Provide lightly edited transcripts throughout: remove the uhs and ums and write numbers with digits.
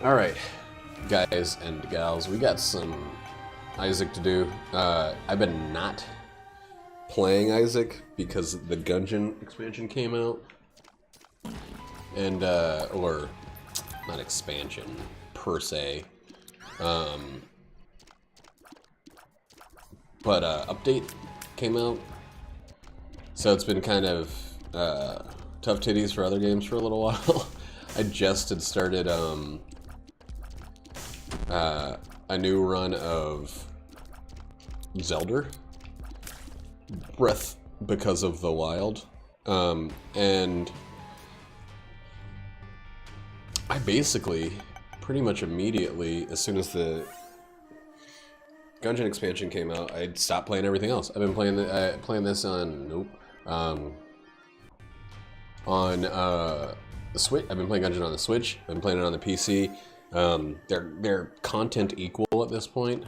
Alright, guys and gals, we got some Isaac to do. I've been not playing Isaac because the Gungeon expansion came out. And, or, not expansion, per se. But, update came out. So it's been kind of, tough titties for other games for a little while. I just had started, a new run of Zelda Breath because of the Wild, and I basically pretty much immediately, as soon as the Gungeon expansion came out, I stopped playing everything else. I've been playing playing this on the Switch. I've been playing Gungeon on the Switch. I've been playing it on the PC. They're content equal at this point.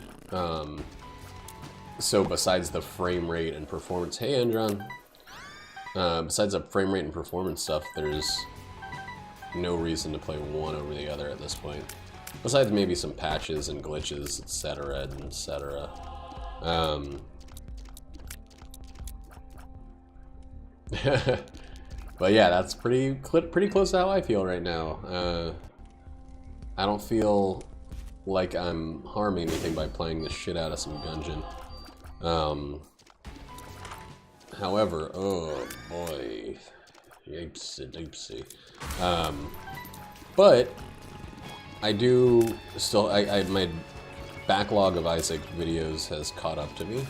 So besides the frame rate and performance, hey Andron, besides the frame rate and performance stuff, there's no reason to play one over the other at this point. Besides maybe some patches and glitches, etc., etc. But yeah, that's pretty close to how I feel right now. I don't feel like I'm harming anything by playing the shit out of some Gungeon. However, oh boy, yipsy. But I do still, my backlog of Isaac videos has caught up to me.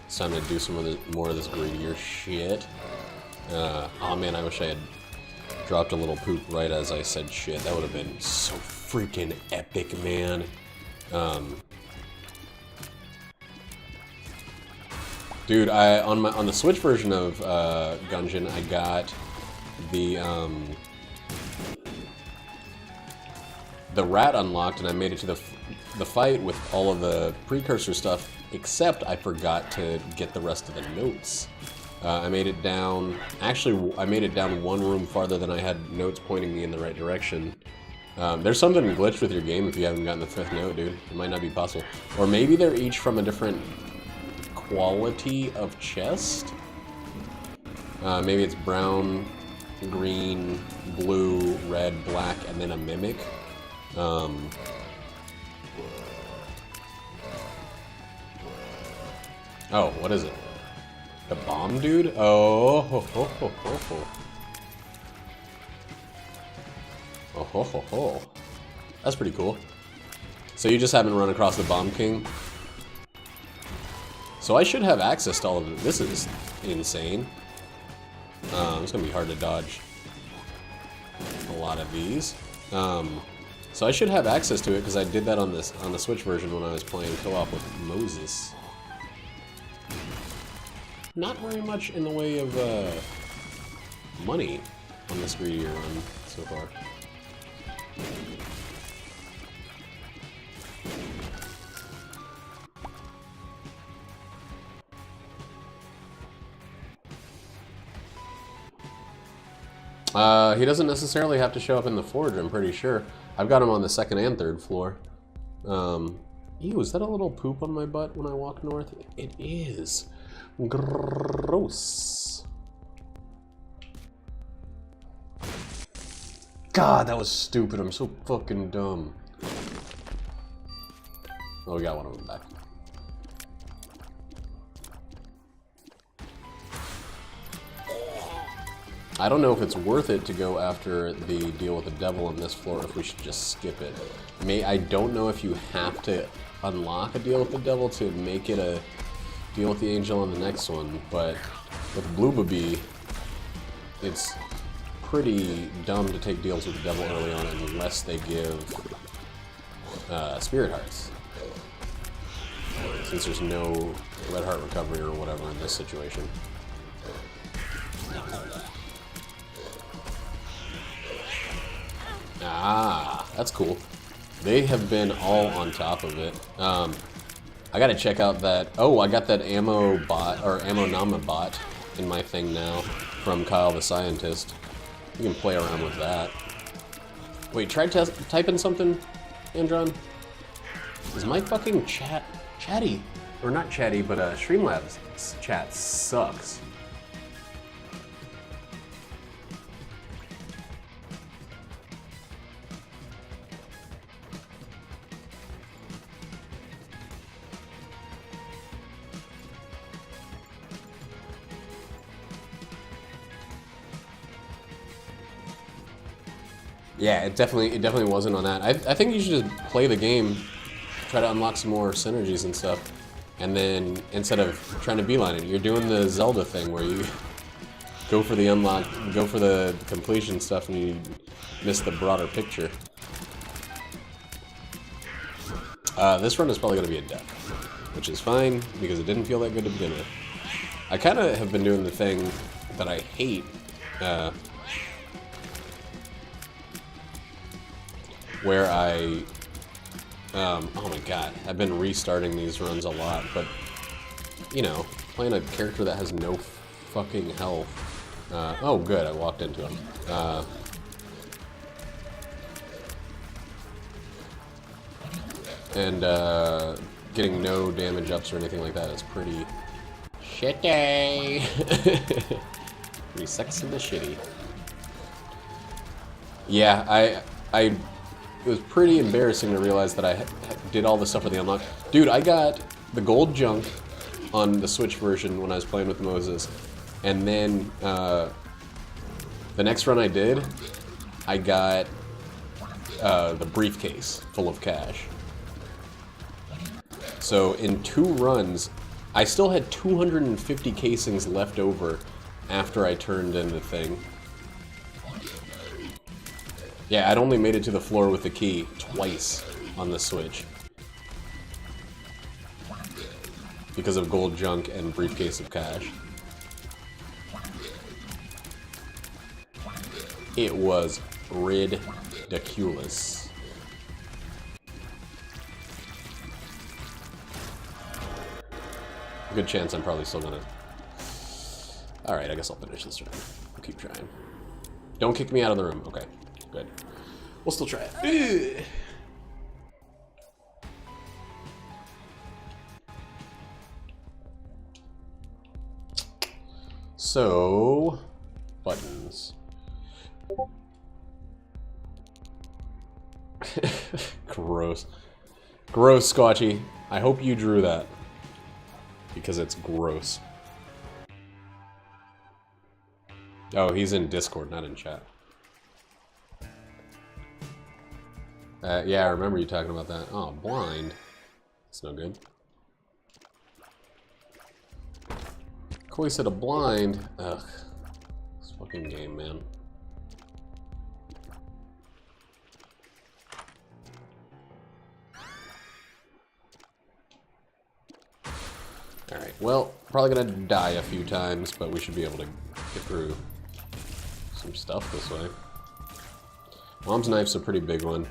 It's time to do some of more of this greedier shit. Oh man, I wish I had dropped a little poop right as I said shit. That would have been so freaking epic, man. Dude, on the Switch version of Gungeon, I got the rat unlocked, and I made it to the fight with all of the precursor stuff, except I forgot to get the rest of the notes. I made it down, actually, I made it down one room farther than I had notes pointing me in the right direction. There's something glitched with your game if you haven't gotten the 5th note, dude. It might not be possible. Or maybe they're each from a different quality of chest. Maybe it's brown, green, blue, red, black, and then a mimic. Oh, what is it? The bomb dude? Oh, ho, ho, ho, ho, ho. Oh, ho, ho, ho. That's pretty cool. So you just haven't run across the Bomb King? So I should have access to all of it. This is insane. It's gonna be hard to dodge a lot of these. So I should have access to it because I did that on the Switch version when I was playing co-op with Moses. Not very much in the way of money on this greedier run so far. He doesn't necessarily have to show up in the forge, I'm pretty sure. I've got him on the 2nd and 3rd floor. Ew, is that a little poop on my butt when I walk north? It is. Gross. God, that was stupid. I'm so fucking dumb. Oh, we got one of them back. I don't know if it's worth it to go after the deal with the devil on this floor, or if we should just skip it. I don't know if you have to unlock a deal with the devil to make it a deal with the angel on the next one, but with BBaby, it's pretty dumb to take deals with the devil early on unless they give spirit hearts. Since there's no red heart recovery or whatever in this situation. Ah, that's cool. They have been all on top of it. I gotta check out that. Oh, I got that ammo bot, or ammo nama bot in my thing now from Kyle the Scientist. You can play around with that. Wait, try typing something Andron? Is my fucking chatty? Or not chatty, but Streamlabs chat sucks. Yeah, it definitely wasn't on that. I think you should just play the game, try to unlock some more synergies and stuff, and then instead of trying to beeline it, you're doing the Zelda thing where you go for the unlock, go for the completion stuff, and you miss the broader picture. This run is probably going to be a death, which is fine because it didn't feel that good to begin with. I kind of have been doing the thing that I hate. Where oh my god, I've been restarting these runs a lot, but, you know, playing a character that has no fucking health. Oh good, I walked into him. And getting no damage ups or anything like that is pretty shitty. Pretty sexy and shitty. Yeah, it was pretty embarrassing to realize that I did all the stuff for the unlock. Dude, I got the gold junk on the Switch version when I was playing with Moses. And then the next run I did, I got the briefcase full of cash. So in 2 runs, I still had 250 casings left over after I turned in the thing. Yeah, I'd only made it to the floor with the key twice on the Switch. Because of gold junk and briefcase of cash. It was ridiculous. Good chance I'm probably still gonna... Alright, I guess I'll finish this round. I'll keep trying. Don't kick me out of the room. Okay. Good. We'll still try it. Ugh. So, buttons. Gross. Gross, Squatchy. I hope you drew that. Because it's gross. Oh, he's in Discord, not in chat. Yeah, I remember you talking about that. Oh, blind. That's no good. Koi said a blind. Ugh. This fucking game, man. Alright, well, probably gonna die a few times, but we should be able to get through some stuff this way. Mom's knife's a pretty big one.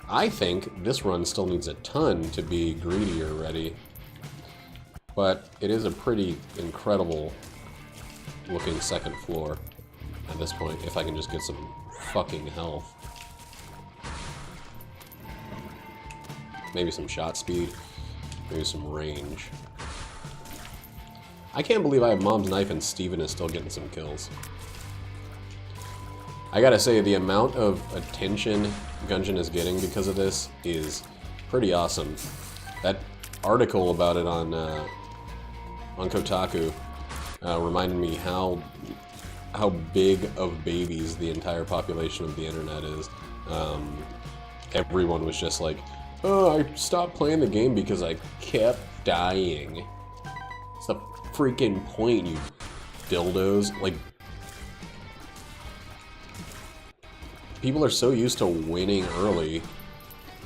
I think this run still needs a ton to be greedy or ready. But it is a pretty incredible looking second floor at this point, if I can just get some fucking health. Maybe some shot speed, maybe some range. I can't believe I have Mom's knife and Steven is still getting some kills. I gotta say, the amount of attention Gungeon is getting because of this is pretty awesome. That article about it on Kotaku reminded me how big of babies the entire population of the internet is. Everyone was just like, oh, I stopped playing the game because I kept dying. What's the freaking point, you dildos? Like, people are so used to winning early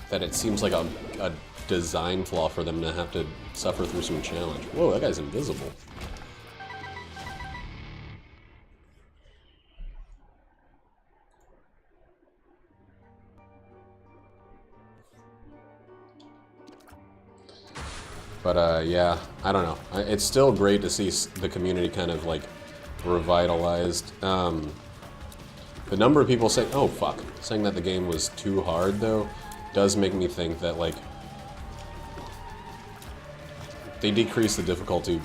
that it seems like a design flaw for them to have to suffer through some challenge. Whoa, that guy's invisible. But, yeah, I don't know. It's still great to see the community kind of, like, revitalized. The number of people saying, oh, fuck, saying that the game was too hard, though, does make me think that, like, they decrease the difficulty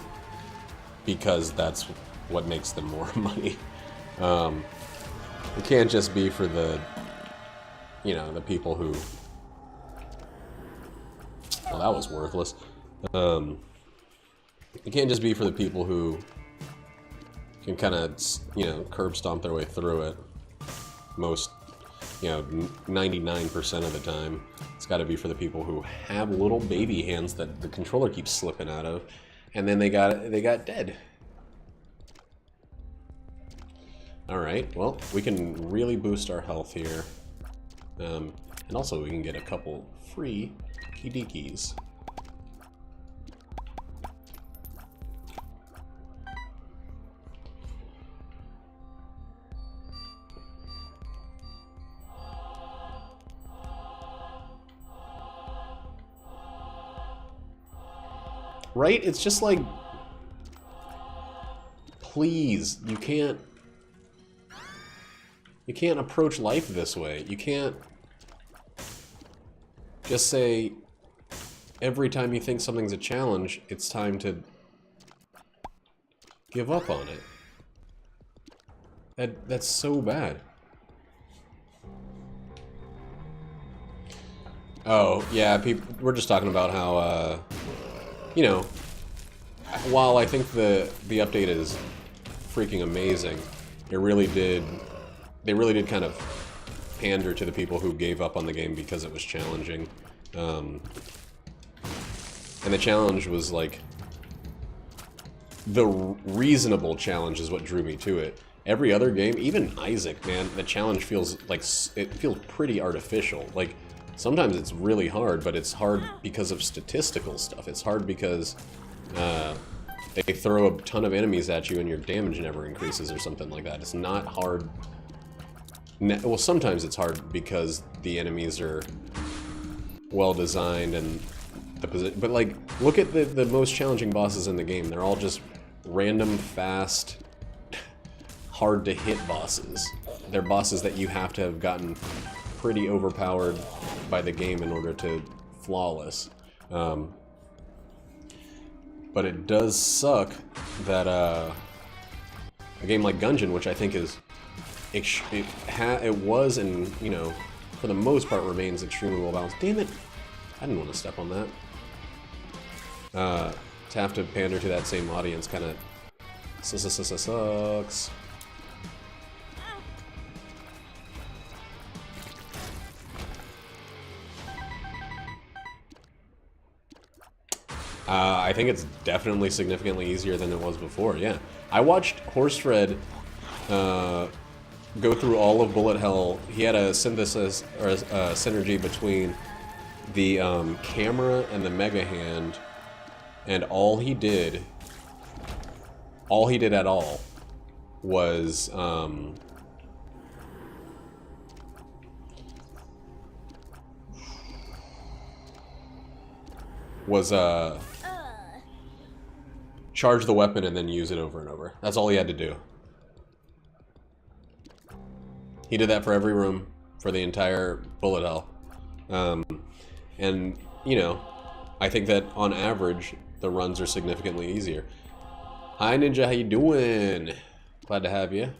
because that's what makes them more money. It can't just be for the, you know, the people who... Well, that was worthless. It can't just be for the people who can kind of, you know, curb stomp their way through it. Most, you know, 99% of the time. It's got to be for the people who have little baby hands that the controller keeps slipping out of, and then they got dead. All right, well, we can really boost our health here, and also we can get a couple free kidikis. Right? It's just like, please, you can't approach life this way. You can't just say every time you think something's a challenge, it's time to give up on it. That's so bad. Oh, yeah, we're just talking about how, you know, while I think the update is freaking amazing, they really did kind of pander to the people who gave up on the game because it was challenging. And the challenge was like, the reasonable challenge is what drew me to it. Every other game, even Isaac, man, the challenge feels like, it feels pretty artificial. Like, sometimes it's really hard, but it's hard because of statistical stuff. It's hard because they throw a ton of enemies at you and your damage never increases or something like that. It's not hard. Well, sometimes it's hard because the enemies are well designed and the position. But like, look at the most challenging bosses in the game. They're all just random, fast, hard to hit bosses. They're bosses that you have to have gotten pretty overpowered by the game in order to flawless. But it does suck that a game like Gungeon, which I think is it was, and you know, for the most part remains extremely well balanced. Damn it! I didn't want to step on that. To have to pander to that same audience kind of sucks. I think it's definitely significantly easier than it was before, yeah. I watched Horsefred go through all of Bullet Hell. He had a synthesis, or a synergy between the camera and the Mega Hand, and all he did at all was charge the weapon and then use it over and over. That's all he had to do. He did that for every room for the entire Bullet Hell. And, you know, I think that on average, the runs are significantly easier. Hi Ninja, how you doing? Glad to have you.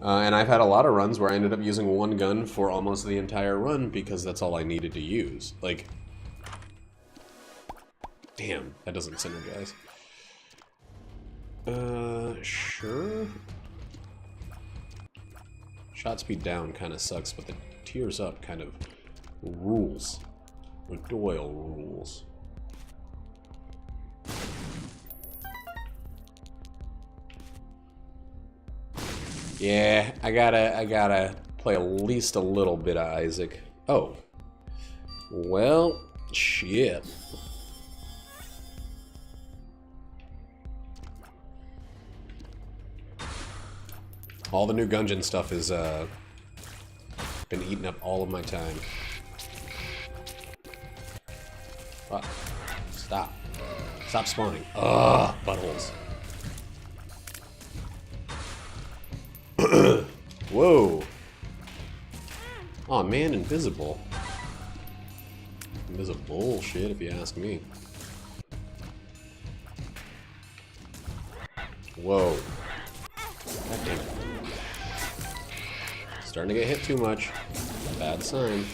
And I've had a lot of runs where I ended up using one gun for almost the entire run because that's all I needed to use. Like, damn, that doesn't synergize. Sure. Shot speed down kind of sucks, but the tears up kind of rules. Or Doyle rules. Yeah, I gotta play at least a little bit of Isaac. Oh. Well, shit. All the new Gungeon stuff has been eating up all of my time. Fuck. Stop. Stop spawning. Ugh, buttholes. Whoa. Oh man, invisible. Invisible shit, if you ask me. Whoa. God damn it. Starting to get hit too much. Bad sign.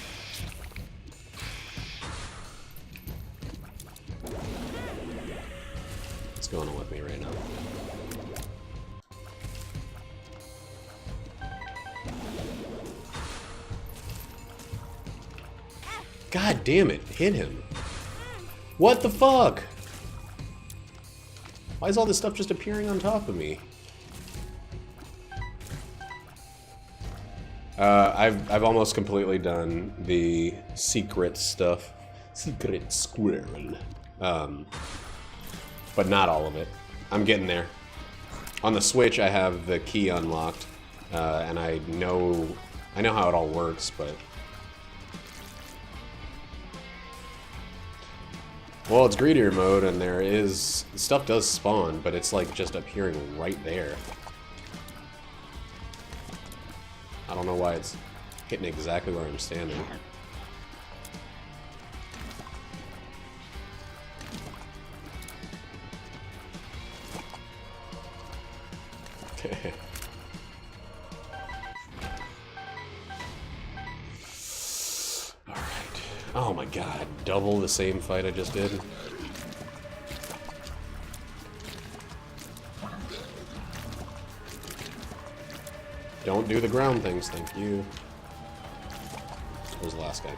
What's going on with me right now? God damn it, hit him. What the fuck? Why is all this stuff just appearing on top of me? I've almost completely done the secret stuff. Secret squirrel. But not all of it. I'm getting there. On the Switch, I have the key unlocked, and I know how it all works, but... Well, it's greedier mode, and stuff does spawn, but it's like just appearing right there. I don't know why it's hitting exactly where I'm standing. Okay. Alright. Oh my god, double the same fight I just did. Don't do the ground things, thank you. Where's the last guy?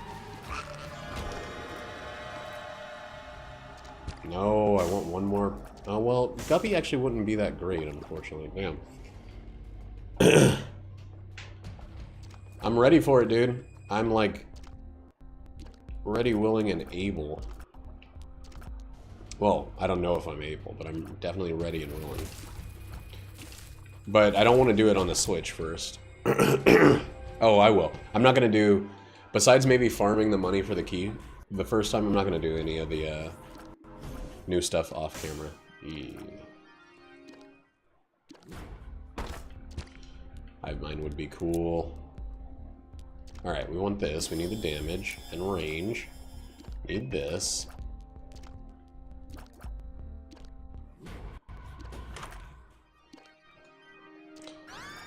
No, I want one more. Oh, well, Guppy actually wouldn't be that great, unfortunately. Damn. I'm ready for it, dude. I'm, like, ready, willing, and able. Well, I don't know if I'm able, but I'm definitely ready and willing. But I don't want to do it on the Switch first. Oh, I will. I'm not going to do... Besides maybe farming the money for the key, the first time I'm not going to do any of the new stuff off camera. Hive Mind would be cool. Alright, we want this. We need the damage and range. Need this.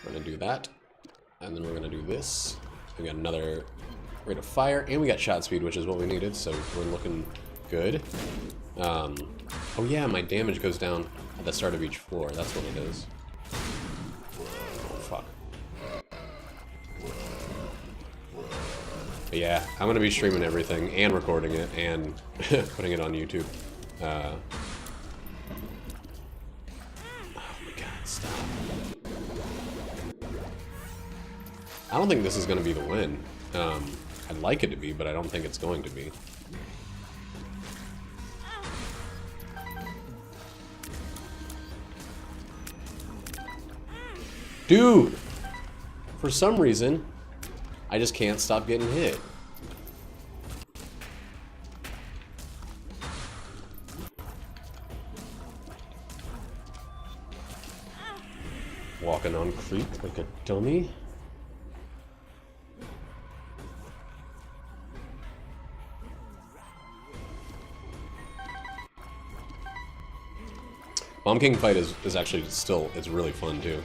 We're gonna do that, and then we're gonna do this. We got another rate of fire, and we got shot speed, which is what we needed, so we're looking good. Oh yeah, my damage goes down at the start of each floor. That's what it is. Oh, fuck. But yeah, I'm gonna be streaming everything, and recording it, and putting it on YouTube. Oh my god, stop. I don't think this is going to be the win. I'd like it to be, but I don't think it's going to be. Dude! For some reason, I just can't stop getting hit. Walking on creep like a dummy. Bomb King fight is actually still, it's really fun too.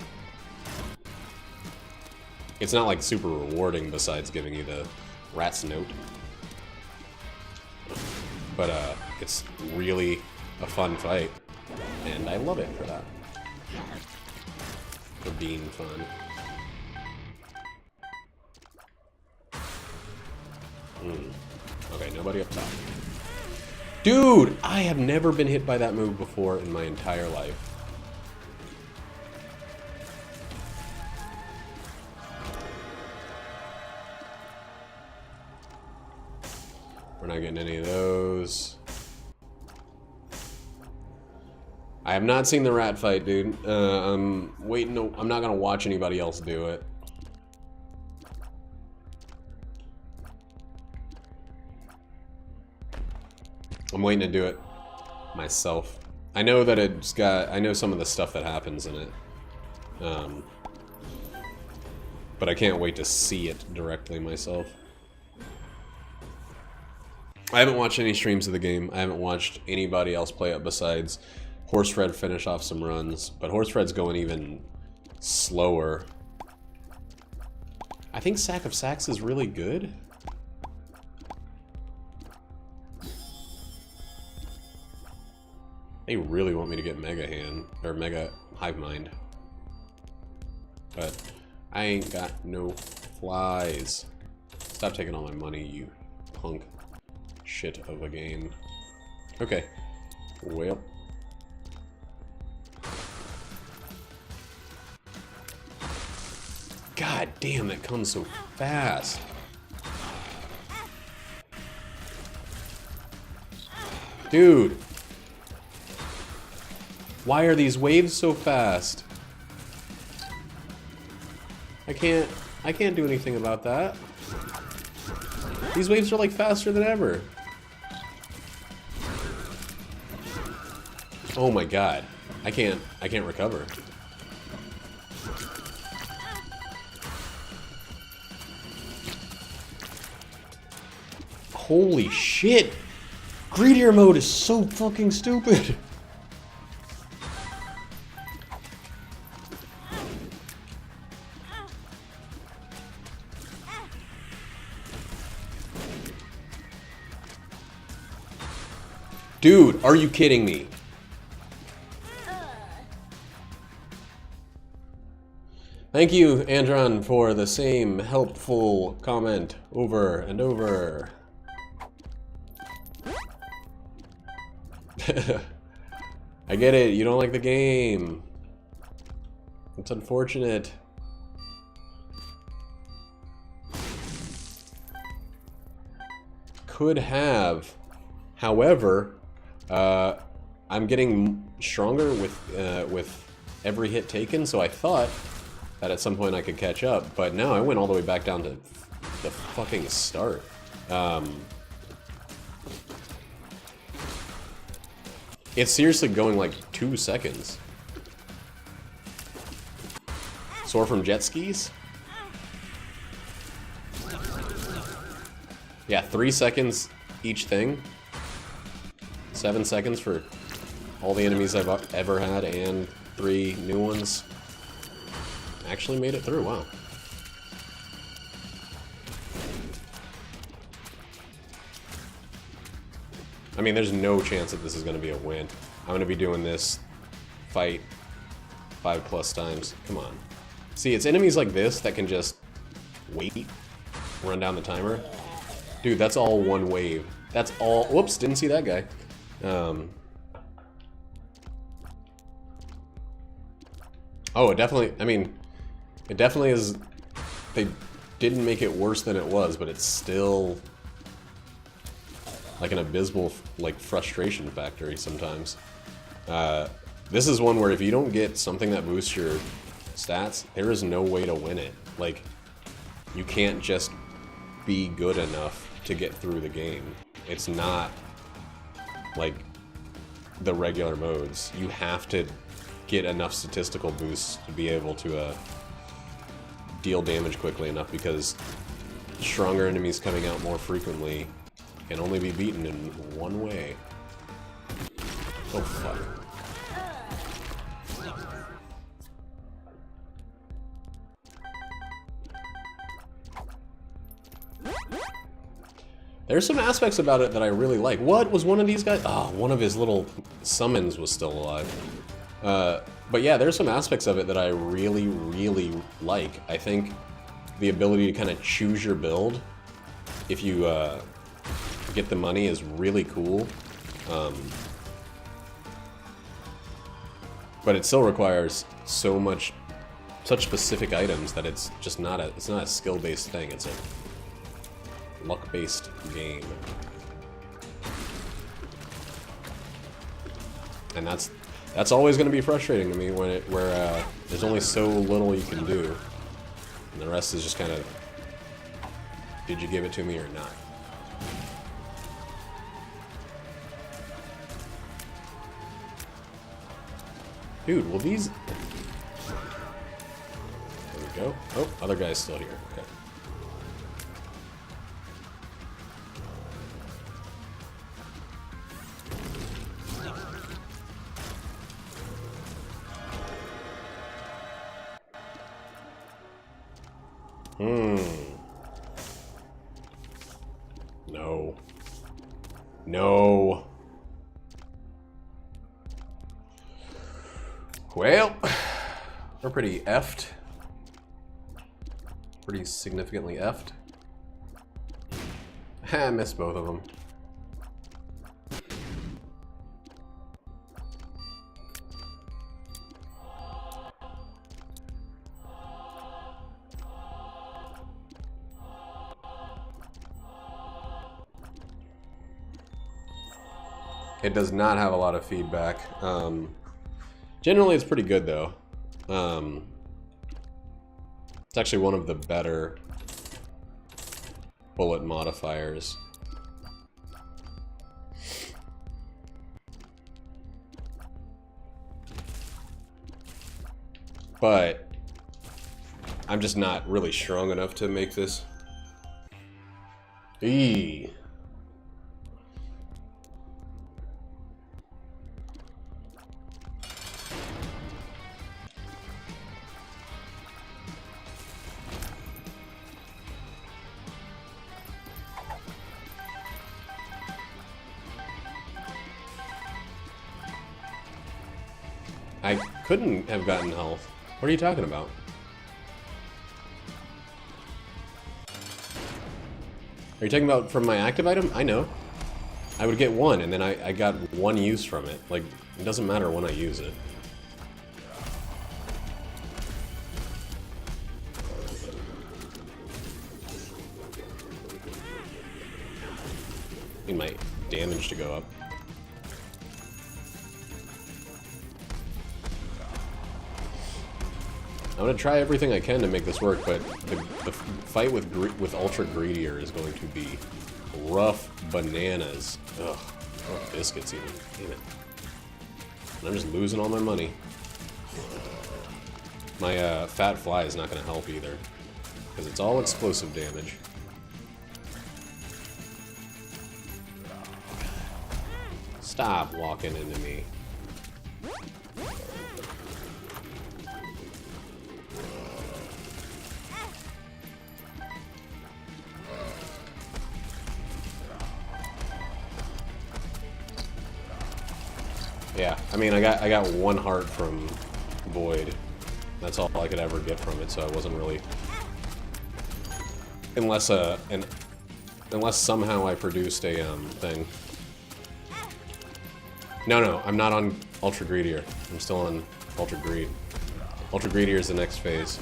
It's not like super rewarding besides giving you the rat's note. But it's really a fun fight. And I love it for that. For being fun. Okay, nobody up top. Dude, I have never been hit by that move before in my entire life. We're not getting any of those. I have not seen the rat fight, dude. I'm waiting. I'm not gonna watch anybody else do it. I'm waiting to do it myself. I know that it's got... I know some of the stuff that happens in it. But I can't wait to see it directly myself. I haven't watched any streams of the game. I haven't watched anybody else play it besides Horsefred finish off some runs. But Horsefred's going even slower. I think Sack of Sacks is really good. They really want me to get Mega Hand, or Mega Hive Mind. But I ain't got no flies. Stop taking all my money, you punk shit of a game. Okay. Well. God damn, that comes so fast. Dude. Why are these waves so fast? I can't do anything about that. These waves are like faster than ever. Oh my god. I can't recover. Holy shit! Greedier mode is so fucking stupid! Dude, are you kidding me? Thank you, Andron, for the same helpful comment over and over. I get it, you don't like the game. It's unfortunate. Could have. However, I'm getting stronger with every hit taken, so I thought that at some point I could catch up, but now I went all the way back down to the fucking start. It's seriously going like 2 seconds. Soar from jet skis? Yeah, 3 seconds each thing. 7 seconds for all the enemies I've ever had and 3 new ones. Actually made it through, wow. I mean, there's no chance that this is going to be a win. I'm going to be doing this fight 5+ times. Come on. See, it's enemies like this that can just wait, run down the timer. Dude, that's all one wave. That's all... Whoops, didn't see that guy. Oh, it definitely... I mean, it definitely is... They didn't make it worse than it was, but it's still... like an abysmal, like, frustration factory sometimes. This is one where if you don't get something that boosts your stats, there is no way to win it. Like, you can't just be good enough to get through the game. It's not like the regular modes. You have to get enough statistical boosts to be able to deal damage quickly enough, because stronger enemies coming out more frequently can only be beaten in one way. Oh, fuck. There's some aspects about it that I really like. What was one of these guys? Oh, one of his little summons was still alive. But yeah, there's some aspects of it that I really, really like. I think the ability to kind of choose your build if you get the money is really cool. But it still requires such specific items that it's just not a skill-based thing. It's a luck-based game. And that's always going to be frustrating to me when where there's only so little you can do, and the rest is just kind of, did you give it to me or not? Dude, will these... There we go. Oh, other guy's still here. Okay. No. No. Well, we're pretty effed. Pretty significantly effed. I missed both of them. It does not have a lot of feedback. Generally, it's pretty good, though. It's actually one of the better bullet modifiers. But I'm just not really strong enough to make this. Eee. I couldn't have gotten health. What are you talking about? Are you talking about from my active item? I know. I would get one, and then I got one use from it. Like, it doesn't matter when I use it. I need my damage to go up. I'm gonna try everything I can to make this work, but the fight with Ultra Greedier is going to be rough bananas. Ugh, rough biscuits even. Damn it. And I'm just losing all my money. My Fat Fly is not gonna help either, because it's all explosive damage. Stop walking into me. Yeah, I mean, I got one heart from Void. That's all I could ever get from it, so I wasn't really... Unless somehow I produced a, thing. No, I'm not on Ultra Greedier. I'm still on Ultra Greed. Ultra Greedier is the next phase.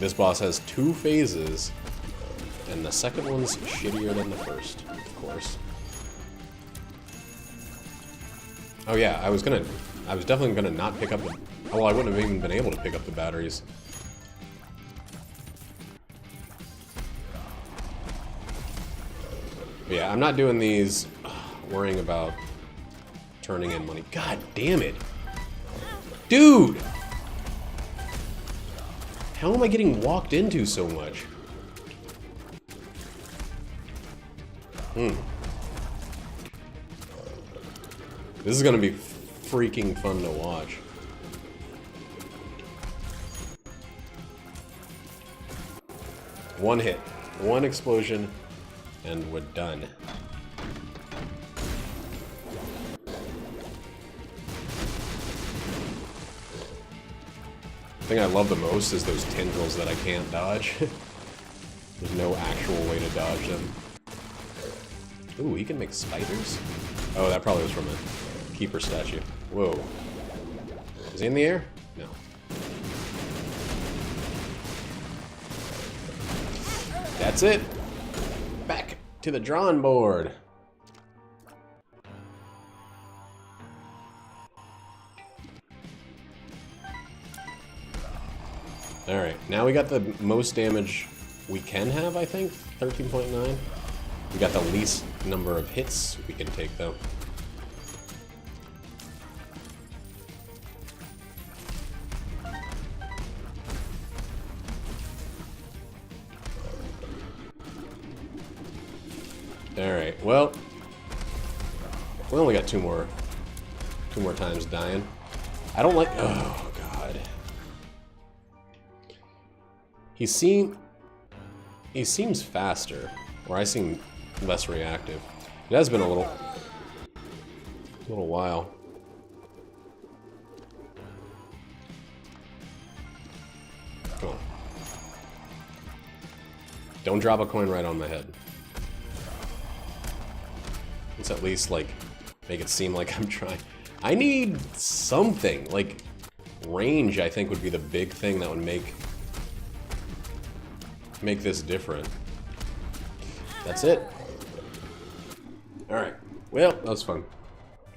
This boss has 2 phases. And the second one's shittier than the first, of course. Oh yeah, I was definitely gonna not pick up the... Oh, well, I wouldn't have even been able to pick up the batteries. But yeah, I'm not doing these worrying about turning in money. God damn it! Dude! How am I getting walked into so much? This is gonna be freaking fun to watch. One hit, one explosion, and we're done. The thing I love the most is those tendrils that I can't dodge. There's no actual way to dodge them. Ooh, he can make spiders? Oh, that probably was from a keeper statue. Whoa. Is he in the air? No. That's it. Back to the drawing board. Alright, now we got the most damage we can have, I think. 13.9. We got the least number of hits we can take, though. Alright, well... We only got 2 more 2 more times dying. I don't like... Oh, God. He seems faster, or I seem less reactive. It has been a little while. Come on. Don't drop a coin right on my head. Let's at least, like, make it seem like I'm trying. I need something. Like, range, I think, would be the big thing that would make this different. That's it. Alright. Well, that was fun.